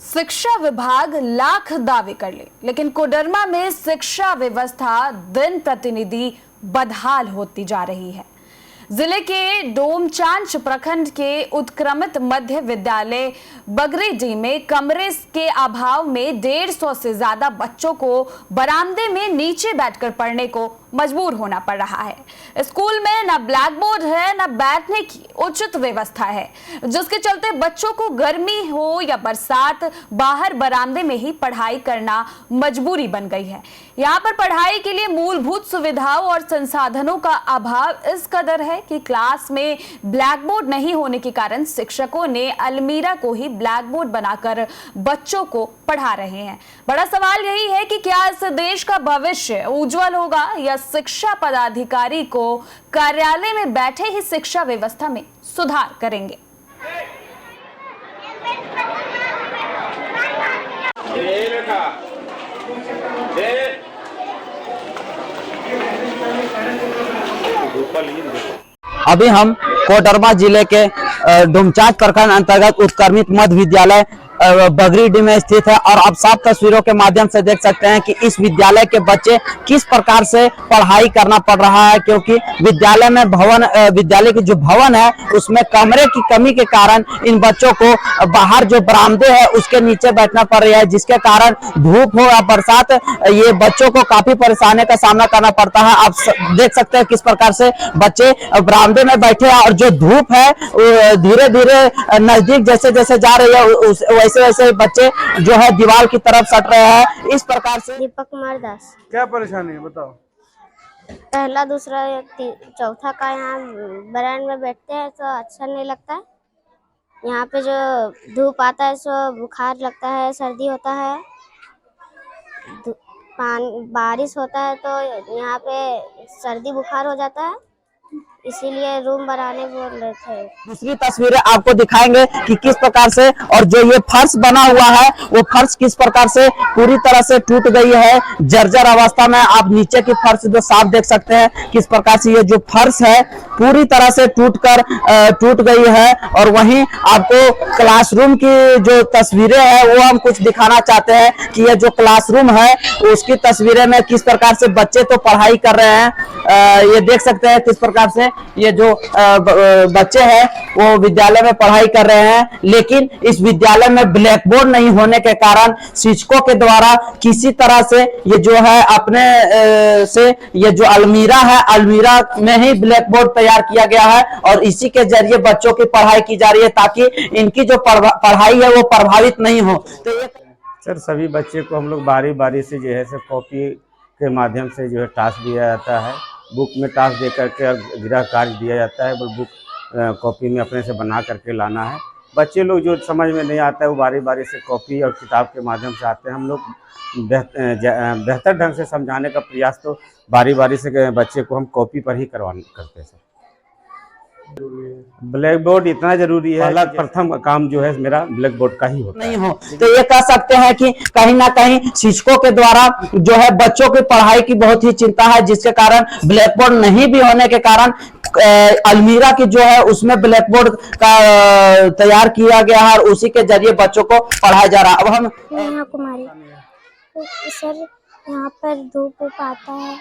शिक्षा विभाग लाख दावे कर ले, लेकिन कोडरमा में शिक्षा व्यवस्था दिन प्रतिनिधि बदहाल होती जा रही है। जिले के डोमचांच प्रखंड के उत्क्रमित मध्य विद्यालय बगरीडीह में कमरे के अभाव में 150 से ज्यादा बच्चों को बरामदे में नीचे बैठकर पढ़ने को मजबूर होना पड़ रहा है। स्कूल में न ब्लैक बोर्ड है, न बैठने की उचित व्यवस्था है, जिसके चलते बच्चों को गर्मी हो या बरसात बाहर बरामदे में ही पढ़ाई करना मजबूरी बन गई है। यहाँ पर पढ़ाई के लिए मूलभूत सुविधाओं और संसाधनों का अभाव इस कदर है कि क्लास में ब्लैक बोर्ड नहीं होने के कारण शिक्षकों ने अलमीरा को ही ब्लैक बोर्ड बनाकर बच्चों को पढ़ा रहे हैं। बड़ा सवाल यही है कि क्या इस देश का भविष्य उज्जवल होगा या शिक्षा पदाधिकारी को कार्यालय में बैठे ही शिक्षा व्यवस्था में सुधार करेंगे। अभी हम कोडरमा जिले के डोमचांच प्रखंड अंतर्गत उत्क्रमित मध्य विद्यालय बगरीडीह में स्थित है और आप साफ तस्वीरों के माध्यम से देख सकते हैं कि इस विद्यालय के बच्चे किस प्रकार से पढ़ाई करना पड़ रहा है, क्योंकि विद्यालय में विद्यालय की जो भवन है उसमें कमरे की कमी के कारण इन बच्चों को बाहर जो बरामदे है उसके नीचे बैठना पड़ रहा है, जिसके कारण धूप हो या बरसात ये बच्चों को काफी परेशानी का सामना करना पड़ता है। आप देख सकते हैं किस प्रकार से बच्चे बरामदे में बैठे हैं और जो धूप है धीरे धीरे नजदीक जैसे जैसे जा रही है वैसे वैसे बच्चे जो है दीवार की तरफ सट रहे हैं। इस प्रकार से दीपक कुमार दास। क्या परेशानी है बताओ? पहला दूसरा चौथा का यहाँ बरान में बैठते हैं तो अच्छा नहीं लगता है। यहाँ पे जो धूप आता है सो बुखार लगता है, सर्दी होता है, बारिश होता है तो यहाँ पे सर्दी बुखार हो जाता है, इसीलिए रूम बनाने बोल रहे थे। दूसरी तस्वीरें आपको दिखाएंगे कि किस प्रकार से और जो ये फर्श बना हुआ है वो फर्श किस प्रकार से पूरी तरह से टूट गई है, जर्जर अवस्था में। आप नीचे की फर्श जो साफ देख सकते हैं किस प्रकार से ये जो फर्श है पूरी तरह से टूट गई है। और वहीं आपको क्लासरूम की जो तस्वीरें है वो हम कुछ दिखाना चाहते हैं कि ये जो क्लासरूम है उसकी तस्वीरें में किस प्रकार से बच्चे तो पढ़ाई कर रहे हैं। ये देख सकते हैं किस प्रकार से ये जो बच्चे हैं वो विद्यालय में पढ़ाई कर रहे हैं, लेकिन इस विद्यालय में ब्लैक बोर्ड नहीं होने के कारण शिक्षकों के द्वारा किसी तरह से ये जो है अपने से ये जो अलमीरा है, अलमीरा में ही ब्लैक बोर्ड तैयार किया गया है और इसी के जरिए बच्चों की पढ़ाई की जा रही है ताकि इनकी जो पढ़ाई है वो प्रभावित नहीं हो। तो ये सर सभी बच्चे को हम लोग बारी बारी से जो है कॉपी के माध्यम से जो है टास्क दिया जाता है, बुक में टास्क दे करके गृह कार्य दिया जाता है, बुक कॉपी में अपने से बना करके लाना है। बच्चे लोग जो समझ में नहीं आता है वो बारी बारी से कॉपी और किताब के माध्यम से आते हैं। हम लोग बेहतर ढंग से समझाने का प्रयास तो बारी बारी से बच्चे को हम कॉपी पर ही करते हैं। ब्लैक बोर्ड इतना जरूरी है, पहला प्रथम काम जो है मेरा ब्लैक बोर्ड का ही होता नहीं हो तो ये कह सकते हैं कि कहीं ना कहीं शिक्षकों के द्वारा जो है बच्चों की पढ़ाई की बहुत ही चिंता है, जिसके कारण ब्लैक बोर्ड नहीं भी होने के कारण अलमीरा की जो है उसमें ब्लैक बोर्ड का तैयार किया गया है और उसी के जरिए बच्चों को पढ़ाया जा रहा है। अब हम नेहा कुमारी। सर यहाँ पर धूप आता है,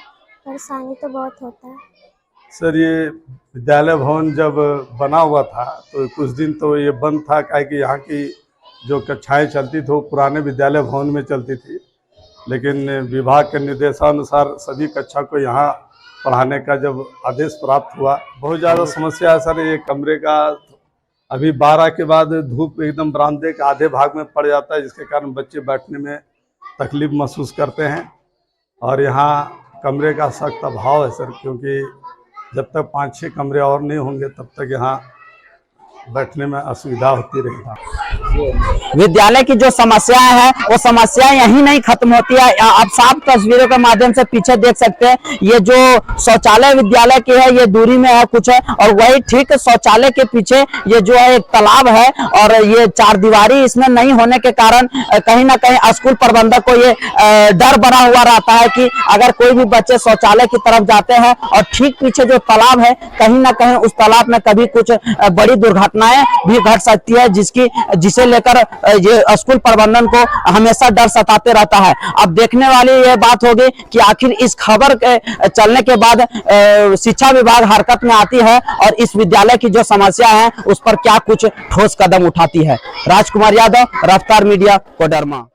परेशानी तो बहुत होता है। सर ये विद्यालय भवन जब बना हुआ था तो कुछ दिन तो ये बंद था, क्या कि यहाँ की जो कक्षाएं चलती थी वो पुराने विद्यालय भवन में चलती थी, लेकिन विभाग के निर्देशानुसार सभी कक्षा को यहाँ पढ़ाने का जब आदेश प्राप्त हुआ, बहुत ज़्यादा समस्या है सर। ये कमरे का अभी 12 के बाद धूप एकदम बरामदे के आधे भाग में पड़ जाता है, जिसके कारण बच्चे बैठने में तकलीफ महसूस करते हैं और यहाँ कमरे का सख्त अभाव है सर, क्योंकि जब तक 5-6 कमरे और नहीं होंगे तब तक यहाँ बैठने में असुविधा होती रहेगी। विद्यालय की जो समस्याएं हैं वो समस्याएं यही नहीं खत्म होती है। आप साफ तस्वीरों के माध्यम से पीछे देख सकते हैं ये जो शौचालय विद्यालय की है ये दूरी में है कुछ है, और वही ठीक शौचालय के पीछे ये जो है एक तालाब है और ये चारदीवारी इसमें नहीं होने के कारण कहीं ना कहीं स्कूल प्रबंधक को ये डर बना हुआ रहता है कि अगर कोई भी बच्चे शौचालय की तरफ जाते हैं और ठीक पीछे जो तालाब है कहीं ना कहीं उस तालाब में कभी कुछ बड़ी दुर्घटना घटनाएं भी घट सकती है, जिसे लेकर ये स्कूल प्रबंधन को हमेशा डर सताते रहता है। अब देखने वाली ये बात होगी कि आखिर इस खबर के चलने के बाद शिक्षा विभाग हरकत में आती है और इस विद्यालय की जो समस्या है उस पर क्या कुछ ठोस कदम उठाती है। राजकुमार यादव, रफ्तार मीडिया, कोडरमा।